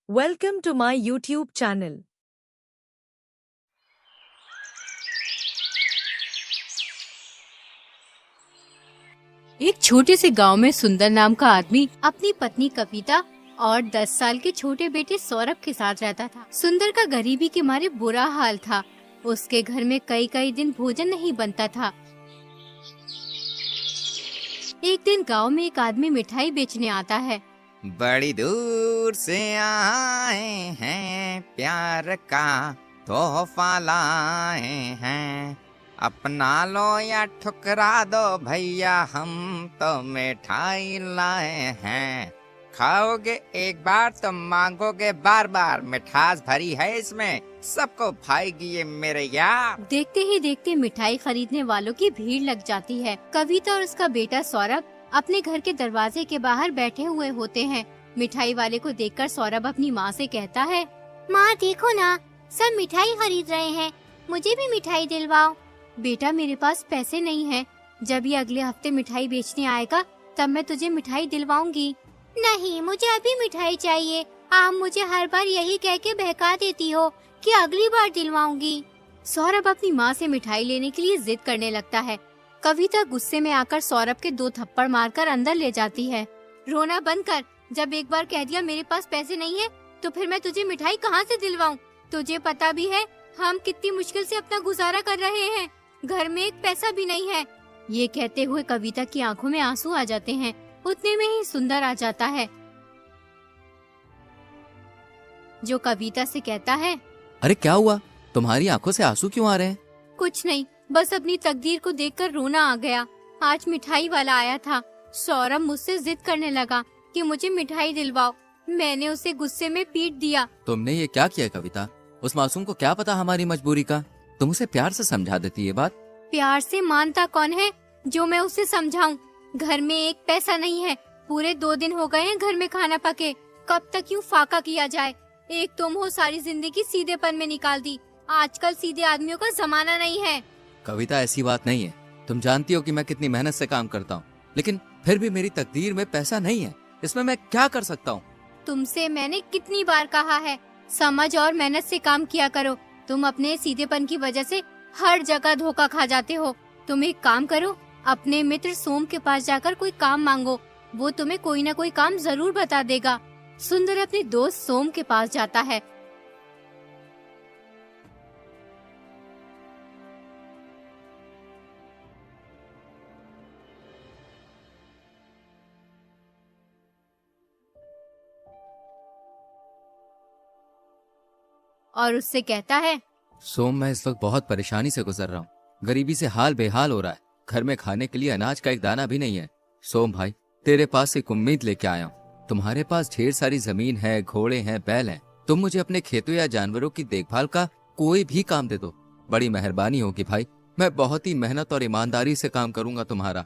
Welcome to my YouTube channel. एक छोटे से गांव में सुंदर नाम का आदमी अपनी पत्नी कविता और 10 साल के छोटे बेटे सौरभ के साथ रहता था। सुंदर का गरीबी के मारे बुरा हाल था। उसके घर में कई कई दिन भोजन नहीं बनता था। एक दिन गांव में एक आदमी मिठाई बेचने आता है। बड़ी दूर से आए हैं, प्यार का तोहफा लाए हैं, अपना लो या ठुकरा दो भैया, हम तो मिठाई लाए हैं। खाओगे एक बार तो मांगोगे बार बार, मिठास भरी है इसमें, सबको भाएगी ये मेरे यार। देखते ही देखते मिठाई खरीदने वालों की भीड़ लग जाती है। कविता और उसका बेटा सौरभ अपने घर के दरवाजे के बाहर बैठे हुए होते हैं। मिठाई वाले को देखकर सौरभ अपनी माँ से कहता है, माँ देखो ना, सब मिठाई खरीद रहे हैं, मुझे भी मिठाई दिलवाओ। बेटा मेरे पास पैसे नहीं हैं, जब ये अगले हफ्ते मिठाई बेचने आएगा तब मैं तुझे मिठाई दिलवाऊंगी। नहीं, मुझे अभी मिठाई चाहिए। आप मुझे हर बार यही कह के बहका देती हो कि अगली बार दिलवाऊंगी। सौरभ अपनी माँ से मिठाई लेने के लिए जिद करने लगता है। कविता गुस्से में आकर सौरभ के 2 थप्पड़ मारकर अंदर ले जाती है। रोना बंद कर, जब एक बार कह दिया मेरे पास पैसे नहीं है तो फिर मैं तुझे मिठाई कहाँ से दिलवाऊं? तुझे पता भी है हम कितनी मुश्किल से अपना गुजारा कर रहे हैं, घर में एक पैसा भी नहीं है। ये कहते हुए कविता की आंखों में आंसू आ जाते हैं। उतने में ही सुंदर आ जाता है, जो कविता से कहता है, अरे क्या हुआ, तुम्हारी आंखों से आंसू क्यों आ रहे हैं? कुछ नहीं, बस अपनी तकदीर को देखकर रोना आ गया। आज मिठाई वाला आया था। सौरभ मुझसे जिद करने लगा कि मुझे मिठाई दिलवाओ। मैंने उसे गुस्से में पीट दिया। तुमने ये क्या किया कविता? उस मासूम को क्या पता हमारी मजबूरी का? तुम उसे प्यार से समझा देती ये बात। प्यार से मानता कौन है जो मैं उसे समझाऊं? घर में एक पैसा नहीं है, पूरे 2 दिन हो गए हैं घर में खाना पके। कब तक यूँ फाका किया जाए? एक तुम हो सारी जिंदगी सीधेपन में निकाल दी। आजकल सीधे आदमियों का जमाना नहीं है। कविता ऐसी बात नहीं है, तुम जानती हो कि मैं कितनी मेहनत से काम करता हूँ, लेकिन फिर भी मेरी तकदीर में पैसा नहीं है। इसमें मैं क्या कर सकता हूँ? तुमसे मैंने कितनी बार कहा है, समझ और मेहनत से काम किया करो। तुम अपने सीधेपन की वजह से हर जगह धोखा खा जाते हो। तुम एक काम करो, अपने मित्र सोम के पास जाकर कोई काम मांगो, वो तुम्हें कोई ना कोई काम जरूर बता देगा। सुंदर अपने दोस्त सोम के पास जाता है। और उससे कहता है, सोम, मैं इस वक्त बहुत परेशानी से गुजर रहा हूँ। गरीबी से हाल बेहाल हो रहा है, घर में खाने के लिए अनाज का एक दाना भी नहीं है। सोम भाई, तेरे पास एक उम्मीद लेके आया हूँ। तुम्हारे पास ढेर सारी जमीन है, घोड़े हैं, बैल हैं। तुम मुझे अपने खेतों या जानवरों की देखभाल का कोई भी काम दे दो, बड़ी मेहरबानी होगी भाई। मैं बहुत ही मेहनत और ईमानदारी से काम करूंगा तुम्हारा।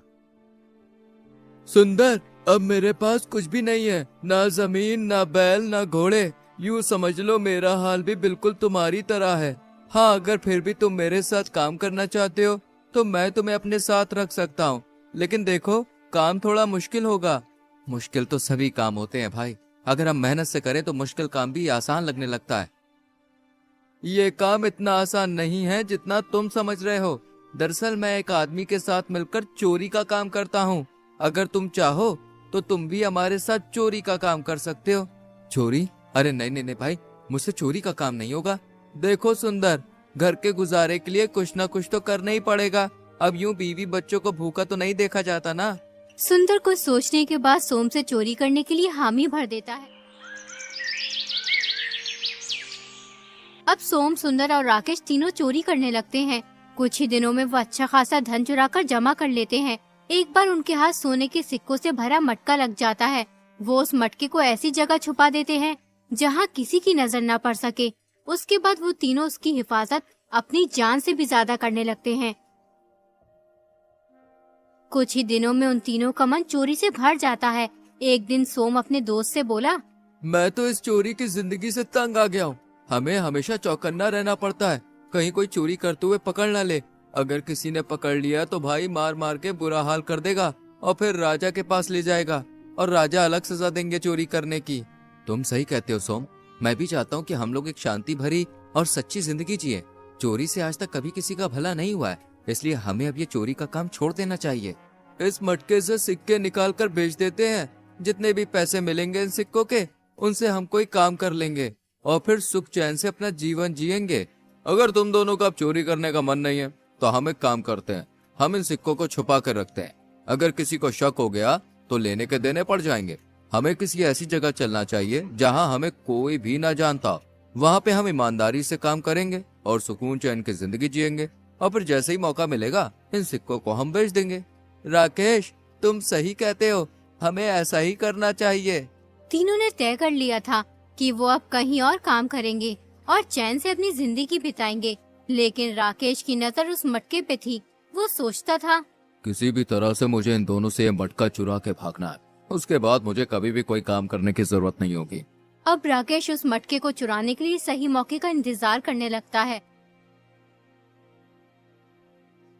सुंदर, अब मेरे पास कुछ भी नहीं है, ना जमीन, ना बैल, ना घोड़े। यूँ समझ लो मेरा हाल भी बिल्कुल तुम्हारी तरह है। हाँ, अगर फिर भी तुम मेरे साथ काम करना चाहते हो तो मैं तुम्हें अपने साथ रख सकता हूँ, लेकिन देखो काम थोड़ा मुश्किल होगा। मुश्किल तो सभी काम होते हैं भाई, अगर हम मेहनत से करें तो मुश्किल काम भी आसान लगने लगता है। ये काम इतना आसान नहीं है जितना तुम समझ रहे हो। दरअसल मैं एक आदमी के साथ मिलकर चोरी का काम करता हूँ। अगर तुम चाहो तो तुम भी हमारे साथ चोरी का काम कर सकते हो। चोरी? अरे नहीं नहीं नहीं भाई, मुझसे चोरी का काम नहीं होगा। देखो सुंदर, घर के गुजारे के लिए कुछ ना कुछ तो करना ही पड़ेगा। अब यूं बीवी बच्चों को भूखा तो नहीं देखा जाता ना। सुंदर कुछ सोचने के बाद सोम से चोरी करने के लिए हामी भर देता है। अब सोम, सुंदर और राकेश तीनों चोरी करने लगते हैं। कुछ ही दिनों में वो अच्छा खासा धन चुराकर जमा कर लेते हैं। एक बार उनके हाथ सोने के सिक्कों से भरा मटका लग जाता है। वो उस मटके को ऐसी जगह छुपा देते हैं जहाँ किसी की नजर न पड़ सके। उसके बाद वो तीनों उसकी हिफाजत अपनी जान से भी ज्यादा करने लगते हैं। कुछ ही दिनों में उन तीनों का मन चोरी से भर जाता है। एक दिन सोम अपने दोस्त से बोला, मैं तो इस चोरी की जिंदगी से तंग आ गया हूँ। हमें हमेशा चौकन्ना रहना पड़ता है, कहीं कोई चोरी करते हुए पकड़ ना ले। अगर किसी ने पकड़ लिया तो भाई मार मार के बुरा हाल कर देगा और फिर राजा के पास ले जाएगा और राजा अलग सजा देंगे चोरी करने की। तुम सही कहते हो सोम, मैं भी चाहता हूँ कि हम लोग एक शांति भरी और सच्ची जिंदगी जिए। चोरी से आज तक कभी किसी का भला नहीं हुआ है, इसलिए हमें अब ये चोरी का काम छोड़ देना चाहिए। इस मटके से सिक्के निकाल कर बेच देते हैं। जितने भी पैसे मिलेंगे इन सिक्कों के, उनसे हम कोई काम कर लेंगे और फिर सुख चैन से अपना जीवन जिएंगे। अगर तुम दोनों का अब चोरी करने का मन नहीं है तो हम एक काम करते हैं, हम इन सिक्कों को छुपा कर रखते हैं। अगर किसी को शक हो गया तो लेने के देने पड़ जाएंगे। हमें किसी ऐसी जगह चलना चाहिए जहां हमें कोई भी ना जानता। वहां पे हम ईमानदारी से काम करेंगे और सुकून चैन की जिंदगी जिएंगे, और फिर जैसे ही मौका मिलेगा इन सिक्कों को हम बेच देंगे। राकेश, तुम सही कहते हो, हमें ऐसा ही करना चाहिए। तीनों ने तय कर लिया था कि वो अब कहीं और काम करेंगे और चैन से अपनी जिंदगी बिताएंगे। लेकिन राकेश की नजर उस मटके पे थी। वो सोचता था, किसी भी तरह से मुझे इन दोनों से ये मटका चुरा के भागना है, उसके बाद मुझे कभी भी कोई काम करने की जरूरत नहीं होगी। अब राकेश उस मटके को चुराने के लिए सही मौके का इंतजार करने लगता है।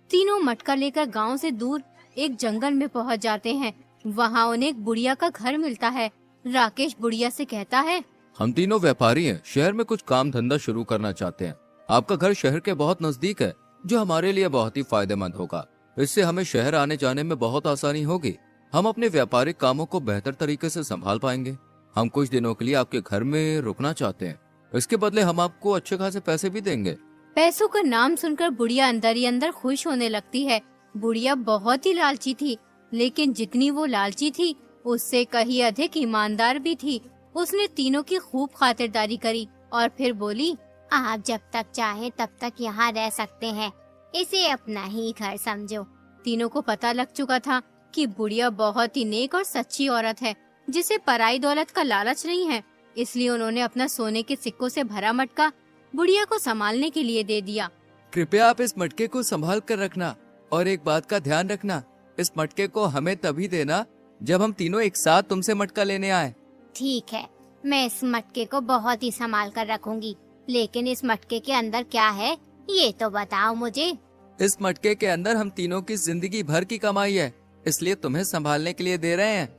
तीनों मटका लेकर गांव से दूर एक जंगल में पहुंच जाते हैं। वहां उन्हें एक बुढ़िया का घर मिलता है। राकेश बुढ़िया से कहता है, हम तीनों व्यापारी हैं, शहर में कुछ काम धंधा शुरू करना चाहते हैं। आपका घर शहर के बहुत नजदीक है, जो हमारे लिए बहुत ही फायदेमंद होगा। इससे हमें शहर आने जाने में बहुत आसानी होगी। हम अपने व्यापारिक कामों को बेहतर तरीके से संभाल पाएंगे। हम कुछ दिनों के लिए आपके घर में रुकना चाहते हैं। इसके बदले हम आपको अच्छे खासे पैसे भी देंगे। पैसों का नाम सुनकर बुढ़िया अंदर ही अंदर खुश होने लगती है। बुढ़िया बहुत ही लालची थी, लेकिन जितनी वो लालची थी उससे कहीं अधिक ईमानदार भी थी। उसने तीनों की खूब खातिरदारी करी और फिर बोली, आप जब तक चाहे तब तक यहाँ रह सकते हैं, इसे अपना ही घर समझो। तीनों को पता लग चुका था कि बुढ़िया बहुत ही नेक और सच्ची औरत है, जिसे पराई दौलत का लालच नहीं है। इसलिए उन्होंने अपना सोने के सिक्कों से भरा मटका बुढ़िया को संभालने के लिए दे दिया। कृपया आप इस मटके को संभाल कर रखना, और एक बात का ध्यान रखना, इस मटके को हमें तभी देना जब हम तीनों एक साथ तुमसे मटका लेने आए। ठीक है, मैं इस मटके को बहुत ही संभाल कर रखूंगी, लेकिन इस मटके के अंदर क्या है ये तो बताओ मुझे। इस मटके के अंदर हम तीनों की जिंदगी भर की कमाई है, इसलिए तुम्हें संभालने के लिए दे रहे हैं।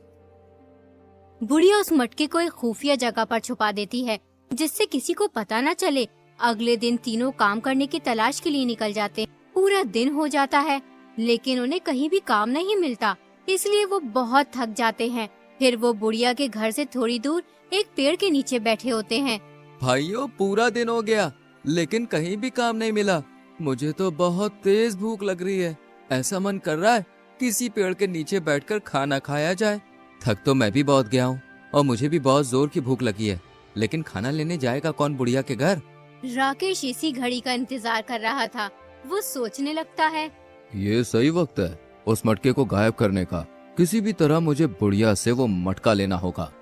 बुढ़िया उस मटके को एक खुफिया जगह पर छुपा देती है, जिससे किसी को पता न चले। अगले दिन तीनों काम करने की तलाश के लिए निकल जाते। पूरा दिन हो जाता है, लेकिन उन्हें कहीं भी काम नहीं मिलता, इसलिए वो बहुत थक जाते हैं। फिर वो बुढ़िया के घर से थोड़ी दूर एक पेड़ के नीचे बैठे होते हैं। भाइयों, पूरा दिन हो गया लेकिन कहीं भी काम नहीं मिला। मुझे तो बहुत तेज भूख लग रही है। ऐसा मन कर रहा है किसी पेड़ के नीचे बैठकर खाना खाया जाए। थक तो मैं भी बहुत गया हूँ और मुझे भी बहुत जोर की भूख लगी है, लेकिन खाना लेने जाएगा कौन बुढ़िया के घर? राकेश इसी घड़ी का इंतजार कर रहा था। वो सोचने लगता है, ये सही वक्त है उस मटके को गायब करने का। किसी भी तरह मुझे बुढ़िया से वो मटका लेना होगा।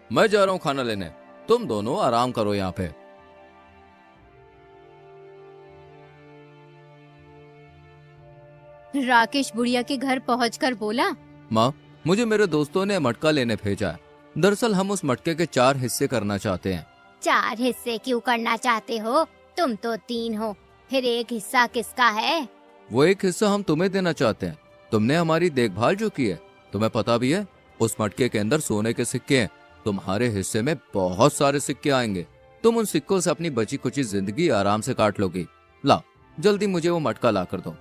मैं जा रहा हूँ खाना लेने, तुम दोनों आराम करो यहाँ पे। राकेश बुढ़िया के घर पहुंचकर बोला, माँ, मुझे मेरे दोस्तों ने मटका लेने भेजा है। दरअसल हम उस मटके के 4 हिस्से करना चाहते हैं। 4 हिस्से क्यों करना चाहते हो? तुम तो 3 हो, फिर एक हिस्सा किसका है? वो एक हिस्सा हम तुम्हें देना चाहते हैं। तुमने हमारी देखभाल जो की है, तुम्हें पता भी है उस मटके के अंदर सोने के सिक्के हैं। तुम्हारे हिस्से में बहुत सारे सिक्के आएंगे। तुम उन सिक्कों से अपनी बची कुची जिंदगी आराम से काट लोगी। ला, जल्दी मुझे वो मटका ला कर दो।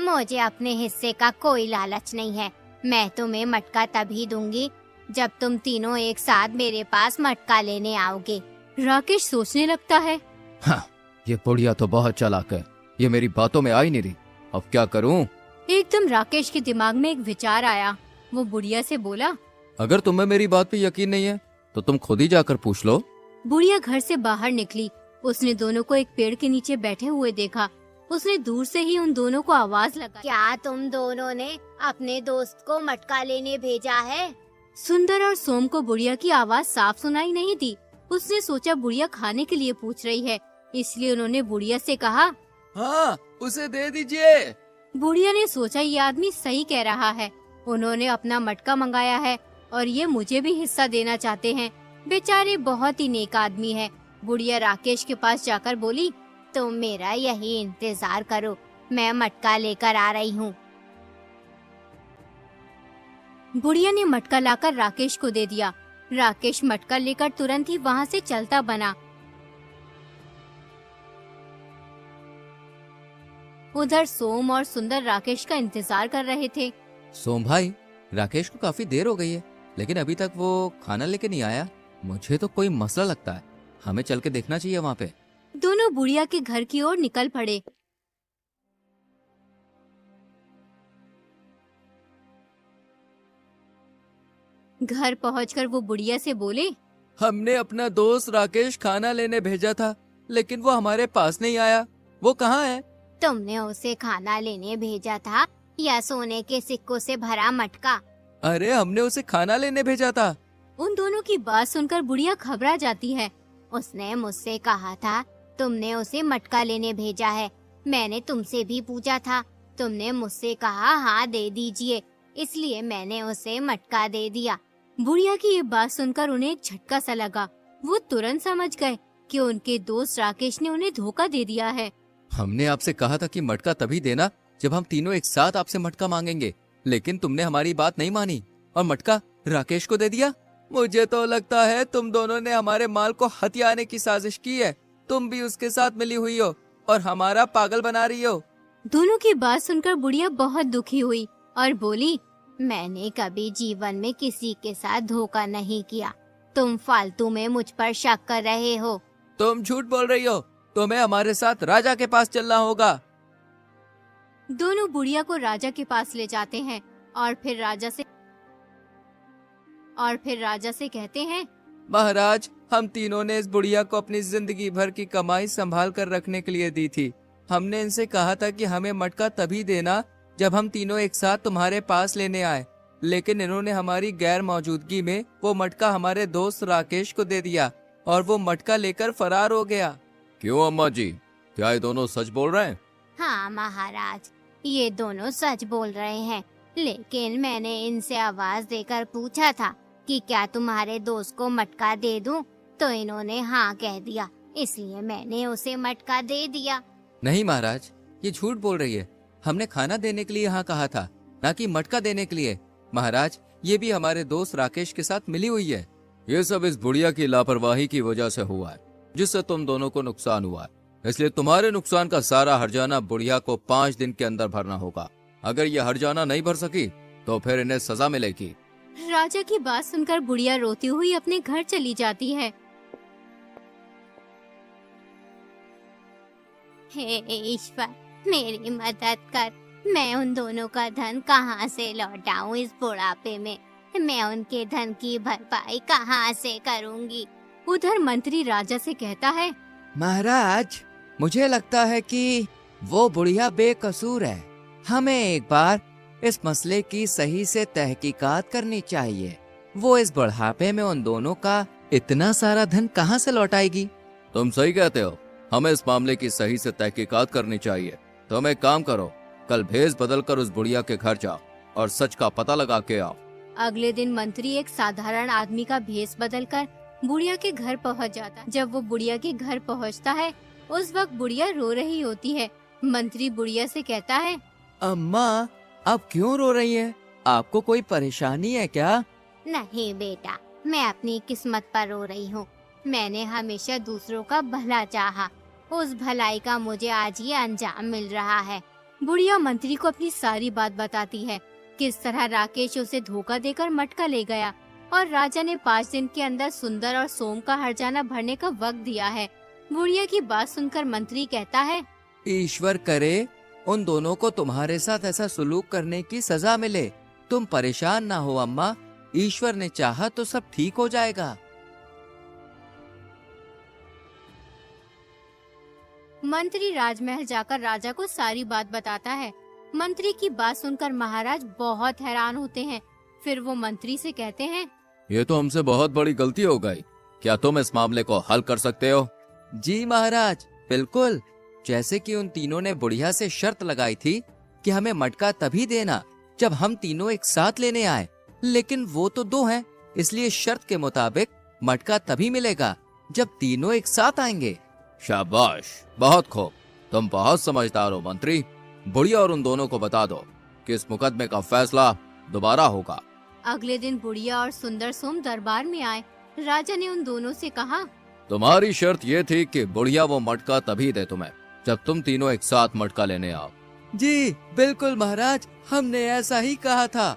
मुझे अपने हिस्से का कोई लालच नहीं है। मैं तुम्हें मटका तभी दूंगी जब तुम तीनों एक साथ मेरे पास मटका लेने आओगे। राकेश सोचने लगता है, हाँ, ये बुढ़िया तो बहुत चालाक है, ये मेरी बातों में आ ही नहीं रही। अब क्या करूं? एकदम राकेश के दिमाग में एक विचार आया। वो बुढ़िया से बोला, अगर तुम्हें मेरी बात पे यकीन नहीं है तो तुम खुद ही जाकर पूछ लो। बुढ़िया घर से बाहर निकली। उसने दोनों को एक पेड़ के नीचे बैठे हुए देखा। उसने दूर से ही उन दोनों को आवाज लगाई, क्या तुम दोनों ने अपने दोस्त को मटका लेने भेजा है? सुंदर और सोम को बुढ़िया की आवाज साफ सुनाई नहीं दी। उसने सोचा बुढ़िया खाने के लिए पूछ रही है, इसलिए उन्होंने बुढ़िया से कहा, हाँ, उसे दे दीजिए। बुढ़िया ने सोचा ये आदमी सही कह रहा है। उन्होंने अपना मटका मंगाया है और ये मुझे भी हिस्सा देना चाहते हैं। बेचारे बहुत ही नेक आदमी है। बुढ़िया राकेश के पास जाकर बोली, तुम मेरा यही इंतजार करो, मैं मटका लेकर आ रही हूँ। बुढ़िया ने मटका लाकर राकेश को दे दिया। राकेश मटका लेकर तुरंत ही वहाँ से चलता बना। उधर सोम और सुंदर राकेश का इंतजार कर रहे थे। सोम भाई, राकेश को काफी देर हो गई है, लेकिन अभी तक वो खाना लेके नहीं आया। मुझे तो कोई मसला लगता है, हमें चल के देखना चाहिए वहाँ पे। दोनों बुढ़िया के घर की ओर निकल पड़े। घर पहुंचकर वो बुढ़िया से बोले, हमने अपना दोस्त राकेश खाना लेने भेजा था, लेकिन वो हमारे पास नहीं आया। वो कहाँ है? तुमने उसे खाना लेने भेजा था या सोने के सिक्कों से भरा मटका? अरे हमने उसे खाना लेने भेजा था। उन दोनों की बात सुनकर बुढ़िया घबरा जाती है। उसने मुझसे कहा था तुमने उसे मटका लेने भेजा है। मैंने तुमसे भी पूछा था, तुमने मुझसे कहा हाँ दे दीजिए, इसलिए मैंने उसे मटका दे दिया। बुढ़िया की ये बात सुनकर उन्हें एक झटका सा लगा। वो तुरंत समझ गए कि उनके दोस्त राकेश ने उन्हें धोखा दे दिया है। हमने आपसे कहा था कि मटका तभी देना जब हम तीनों एक साथ आपसे मटका मांगेंगे, लेकिन तुमने हमारी बात नहीं मानी और मटका राकेश को दे दिया। मुझे तो लगता है तुम दोनों ने हमारे माल को हथियाने की साजिश की है। तुम भी उसके साथ मिली हुई हो और हमारा पागल बना रही हो। दोनों की बात सुनकर बुढ़िया बहुत दुखी हुई और बोली, मैंने कभी जीवन में किसी के साथ धोखा नहीं किया। तुम फालतू में मुझ पर शक कर रहे हो। तुम झूठ बोल रही हो। तुम्हें हमारे साथ राजा के पास चलना होगा। दोनों बुढ़िया को राजा के पास ले जाते हैं और फिर राजा से कहते हैं, महाराज, हम तीनों ने इस बुढ़िया को अपनी जिंदगी भर की कमाई संभाल कर रखने के लिए दी थी। हमने इनसे कहा था कि हमें मटका तभी देना जब हम तीनों एक साथ तुम्हारे पास लेने आए, लेकिन इन्होंने हमारी गैर मौजूदगी में वो मटका हमारे दोस्त राकेश को दे दिया और वो मटका लेकर फरार हो गया। क्यों अम्मा जी, क्या ये दोनों सच बोल रहे हैं? हाँ महाराज, ये दोनों सच बोल रहे हैं, लेकिन मैंने इनसे आवाज देकर पूछा था कि क्या तुम्हारे दोस्त को मटका दे दूं, तो इन्होंने हाँ कह दिया, इसलिए मैंने उसे मटका दे दिया। नहीं महाराज, ये झूठ बोल रही है। हमने खाना देने के लिए यहाँ कहा था, ना कि मटका देने के लिए। महाराज, ये भी हमारे दोस्त राकेश के साथ मिली हुई है। ये सब इस बुढ़िया की लापरवाही की वजह से हुआ है, जिससे तुम दोनों को नुकसान हुआ है। इसलिए तुम्हारे नुकसान का सारा हर्जाना बुढ़िया को 5 दिन के अंदर भरना होगा। अगर ये हर्जाना नहीं भर सकी तो फिर इन्हें सजा मिलेगी। राजा की बात सुनकर बुढ़िया रोती हुई अपने घर चली जाती है। हे ईश्वर, मेरी मदद कर। मैं उन दोनों का धन कहाँ से लौटाऊं इस बुढ़ापे में? मैं उनके धन की भरपाई कहाँ से करूँगी? उधर मंत्री राजा से कहता है, महाराज, मुझे लगता है कि वो बुढ़िया बेकसूर है। हमें एक बार इस मसले की सही से तहकीकात करनी चाहिए। वो इस बुढ़ापे में उन दोनों का इतना सारा धन कहाँ से लौटाएगी? तुम सही कहते हो, हमें इस मामले की सही से तहकीकात करनी चाहिए। तुम एक काम करो, कल भेष बदल कर उस बुढ़िया के घर जाओ और सच का पता लगा के आओ। अगले दिन मंत्री एक साधारण आदमी का भेष बदलकर बुढ़िया के घर पहुंच जाता है। जब वो बुढ़िया के घर पहुंचता है, उस वक्त बुढ़िया रो रही होती है। मंत्री बुढ़िया से कहता है, अम्मा, आप क्यों रो रही हैं? आपको कोई परेशानी है क्या? नहीं बेटा, मैं अपनी किस्मत पर रो रही हूँ। मैंने हमेशा दूसरों का भला चाहा, उस भलाई का मुझे आज ये अंजाम मिल रहा है। बुढ़िया मंत्री को अपनी सारी बात बताती है, किस तरह राकेश उसे धोखा देकर मटका ले गया और राजा ने 5 दिन के अंदर सुंदर और सोम का हर्जाना भरने का वक्त दिया है। बुढ़िया की बात सुनकर मंत्री कहता है, ईश्वर करे उन दोनों को तुम्हारे साथ ऐसा सुलूक करने की सजा मिले। तुम परेशान ना हो अम्मा, ईश्वर ने चाहा तो सब ठीक हो जाएगा। मंत्री राजमहल जाकर राजा को सारी बात बताता है। मंत्री की बात सुनकर महाराज बहुत हैरान होते हैं। फिर वो मंत्री से कहते हैं, ये तो हमसे बहुत बड़ी गलती हो गई। क्या तुम इस मामले को हल कर सकते हो? जी महाराज, बिल्कुल। जैसे कि उन तीनों ने बुढ़िया से शर्त लगाई थी कि हमें मटका तभी देना जब हम तीनों एक साथ लेने आए, लेकिन वो तो 2 हैं, इसलिए शर्त के मुताबिक मटका तभी मिलेगा जब तीनों एक साथ आएंगे। शाबाश, बहुत खूब, तुम बहुत समझदार हो मंत्री। बुढ़िया और उन दोनों को बता दो कि इस मुकदमे का फैसला दोबारा होगा अगले दिन बुढ़िया और सुंदर सोम दरबार में आए। राजा ने उन दोनों से कहा, तुम्हारी शर्त ये थी कि बुढ़िया वो मटका तभी दे तुम्हें जब तुम तीनों एक साथ मटका लेने आओ। जी बिल्कुल महाराज, हमने ऐसा ही कहा था।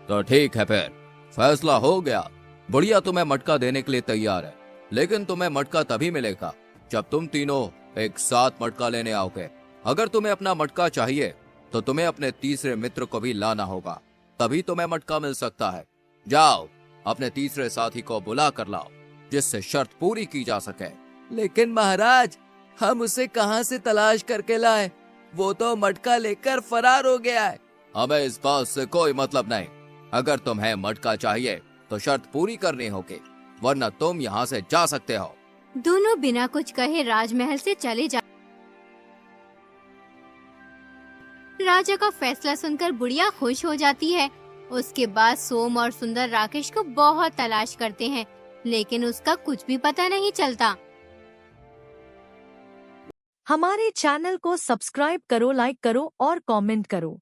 तो ठीक है, फिर फैसला हो गया। बुढ़िया तुम्हें मटका देने के लिए तैयार है, लेकिन तुम्हें मटका तभी मिलेगा जब तुम तीनों एक साथ मटका लेने आओगे। अगर तुम्हें अपना मटका चाहिए तो तुम्हें अपने तीसरे मित्र को भी लाना होगा, तभी तुम्हें मटका मिल सकता है। जाओ, अपने तीसरे साथी को बुला कर लाओ जिससे शर्त पूरी की जा सके। लेकिन महाराज, हम उसे कहां से तलाश करके लाए? वो तो मटका लेकर फरार हो गया है। हमें इस बात से कोई मतलब नहीं। अगर तुम्हें मटका चाहिए तो शर्त पूरी करनी होगी, वरना तुम यहाँ से जा सकते हो। दोनों बिना कुछ कहे राजमहल से चले जा। राजा का फैसला सुनकर बुढ़िया खुश हो जाती है। उसके बाद सोम और सुंदर राकेश को बहुत तलाश करते हैं, लेकिन उसका कुछ भी पता नहीं चलता। हमारे चैनल को सब्सक्राइब करो, लाइक करो और कमेंट करो।